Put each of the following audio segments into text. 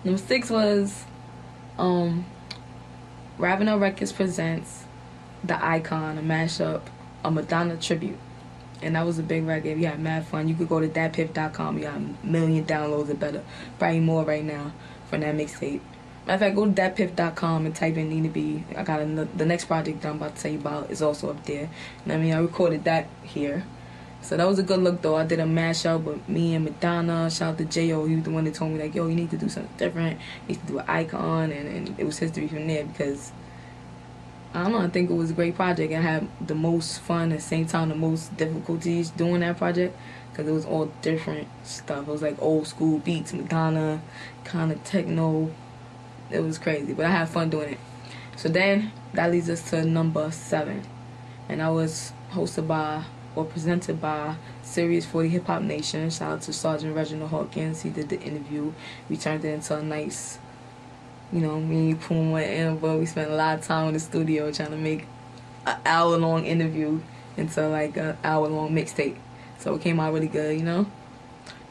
Number 6 was Ravenel Records presents The Icon, a mashup, a Madonna tribute. And that was a big record. We had mad fun. You could go to thatpiff.com. We got a million downloads or better. Probably more right now from that mixtape. Matter of fact, go to thatpiff.com and type in Nina B. I got the next project that I'm about to tell you about is also up there. And I mean, I recorded that here. So that was a good look, though. I did a mashup with me and Madonna. Shout out to J.O. He was the one that told me, like, yo, you need to do something different. You need to do an icon. And it was history from there because, I don't know, I think it was a great project. I had the most fun, at the same time, the most difficulties doing that project because it was all different stuff. It was like old school beats, Madonna, kind of techno. It was crazy, but I had fun doing it. So then, that leads us to number 7. And that was hosted by, or presented by, Sirius 40 Hip Hop Nation. Shout out to Sergeant Reginald Hawkins. He did the interview. We turned it into a nice, you know, me and Puma went in, but we spent a lot of time in the studio trying to make an hour-long interview into like an hour-long mixtape. So it came out really good, you know?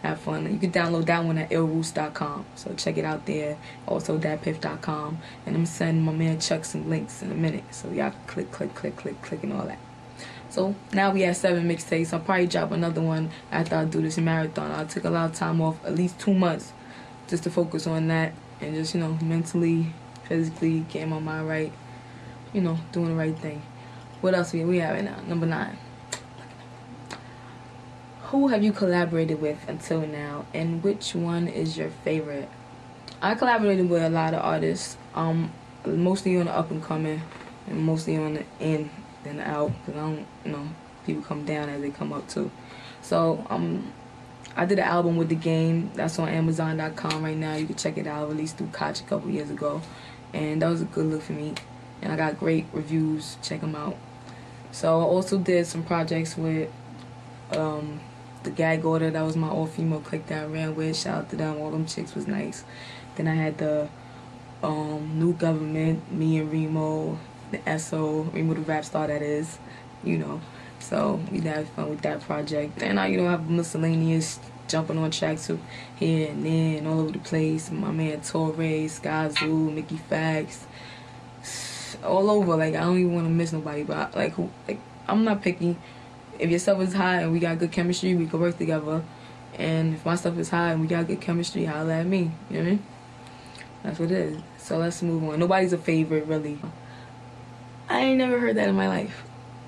Have fun. You can download that one at illroots.com. So check it out there. Also thatpiff.com. And I'm sending my man Chuck some links in a minute. So y'all click, and all that. So now we have 7 mixtapes. I'll probably drop another one after I do this marathon. I took a lot of time off, at least 2 months, just to focus on that. And just, you know, mentally, physically, getting my mind right. You know, doing the right thing. What else we have right now? Number 9. Who have you collaborated with until now, and which one is your favorite? I collaborated with a lot of artists, mostly on the up and coming, and mostly on the in and out, because I don't, you know, people come down as they come up too. So I did an album with The Game. That's on Amazon.com right now. You can check it out. Released through Koch a couple years ago, and that was a good look for me. And I got great reviews. Check them out. So I also did some projects with the Gag Order. That was my all-female clique that I ran with. Shout out to them. All them chicks was nice. Then I had the New Government, me and Remo, the SO, Remo the Rap Star, that is, you know. So we had fun with that project. And I, you know, have miscellaneous jumping on tracks here and there and all over the place. My man Torre, Skyzoo, Mickey Fax, all over. Like, I don't even want to miss nobody, but I'm not picky. If your stuff is hot and we got good chemistry, we can work together. And if my stuff is hot and we got good chemistry, holla at me. You know what I mean? That's what it is. So let's move on. Nobody's a favorite, really. I ain't never heard that in my life,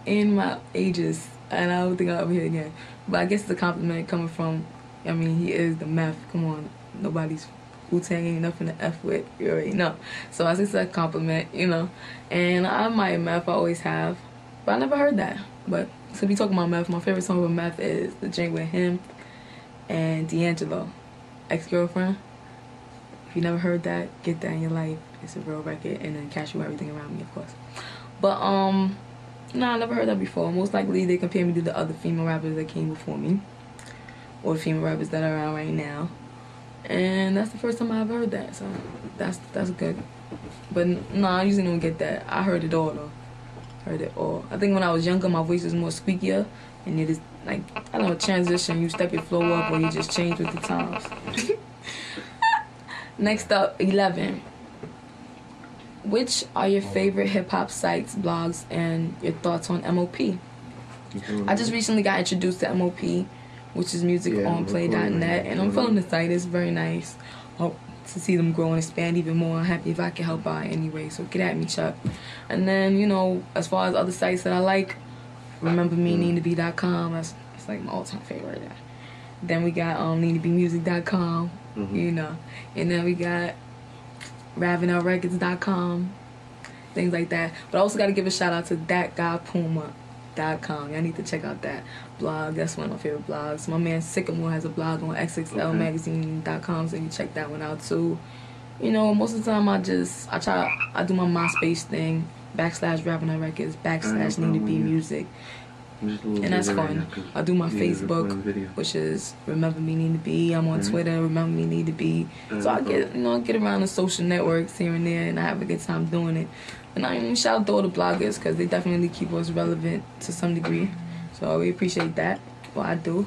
in my ages, and I don't think I'll ever hear it again. But I guess it's a compliment coming from, I mean, he is the meth. Come on, nobody's Wu-Tang ain't nothing to F with. You already know. So I think it's a compliment, you know. And I admire meth, I always have. But I never heard that. But so we talking about meth, my favorite song with meth is the drink with him and D'Angelo, Ex-Girlfriend. If you never heard that, get that in your life. It's a real record. And then Cash You Everything Around Me, of course. But no, I never heard that before. Most likely they compare me to the other female rappers that came before me, or the female rappers that are around right now. And that's the first time I ever heard that, so that's good. But no, I usually don't get that. I heard it all though. Heard it all. I think when I was younger, my voice was more squeakier, and it is like, I don't know, transition. You step your flow up, or you just change with the times. Next up, 11. Which are your favorite hip hop sites, blogs, and your thoughts on MOP? I just recently got introduced to MOP, which is MusicOnPlay.net, and I'm feeling the site. It's very nice. Hope to see them grow and expand even more. I'm happy if I can help out anyway, so get at me, Chuck. And then, you know, as far as other sites that I like, remember me, NinaB.com. That's like my all-time favorite. Then we got NinaBmusic.com, you know. And then we got RavenelRecords.com, things like that. But I also got to give a shout out to ThatGuyPuma.com. Y'all need to check out that blog. That's one of my favorite blogs. My man Sycamore has a blog on XXLMagazine.com, so you check that one out too. You know, most of the time I do my MySpace thing, /RavenelRecords, /NinaBmusic. And that's fun. I do my Facebook, which is Remember Me Nina B. I'm on Twitter, Remember Me Nina B. So I get around the social networks here and there, and I have a good time doing it. And I even shout out to all the bloggers because they definitely keep us relevant to some degree. So we appreciate that. Well, I do.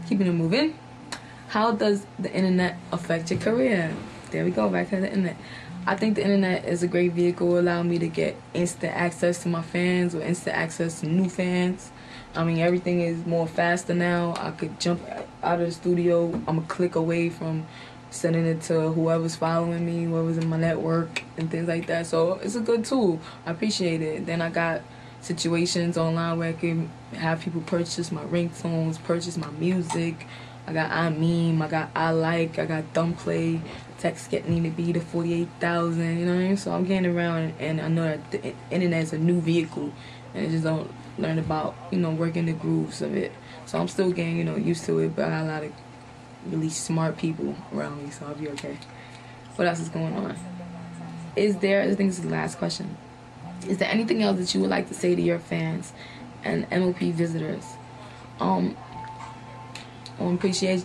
Keeping it moving. How does the internet affect your career? there we go, back to the internet. I think the internet is a great vehicle, allowing me to get instant access to my fans or instant access to new fans. I mean, everything is more faster now. I could jump out of the studio. I'm a click away from sending it to whoever's following me, whoever's in my network, and things like that. So it's a good tool. I appreciate it. Then I got situations online where I can have people purchase my ringtones, purchase my music. I got I Meme, I got I Like, I got Thumbplay, text getting to be to 48,000, you know what I mean? So I'm getting around, and I know that the internet is a new vehicle, and I just don't learn about, you know, working the grooves of it. So I'm still getting, you know, used to it, but I got a lot of really smart people around me, so I'll be okay. What else is going on? Is there, I think this is the last question, is there anything else that you would like to say to your fans and MOP visitors? I appreciate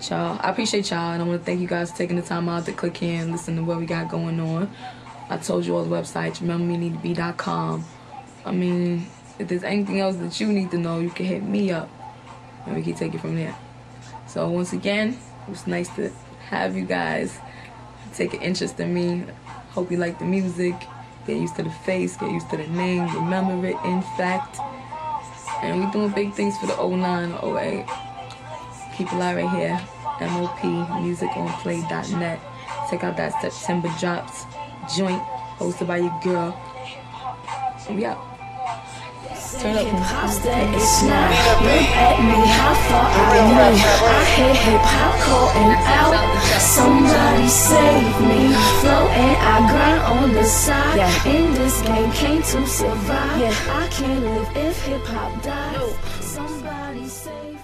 y'all. I appreciate y'all, and I want to thank you guys for taking the time out to click in and listen to what we got going on. I told you all the websites, rememberme.com. I mean, if there's anything else that you need to know, you can hit me up, and we can take it from there. So once again, it was nice to have you guys take an interest in me. Hope you like the music. Get used to the face, get used to the name, remember it, in fact. And we're doing big things for the 09 or 08. Keep it live right here. MOP, MusicOnPlay.net. Check out that September Drops joint hosted by your girl. And we out. Turn up. Hip-hop's that it's not. Look at me, how far I move. I hit hip-hop calling out. Somebody save me. Flow and I grind on the side. In this game, came to survive. I can't live if hip-hop dies. Somebody save me.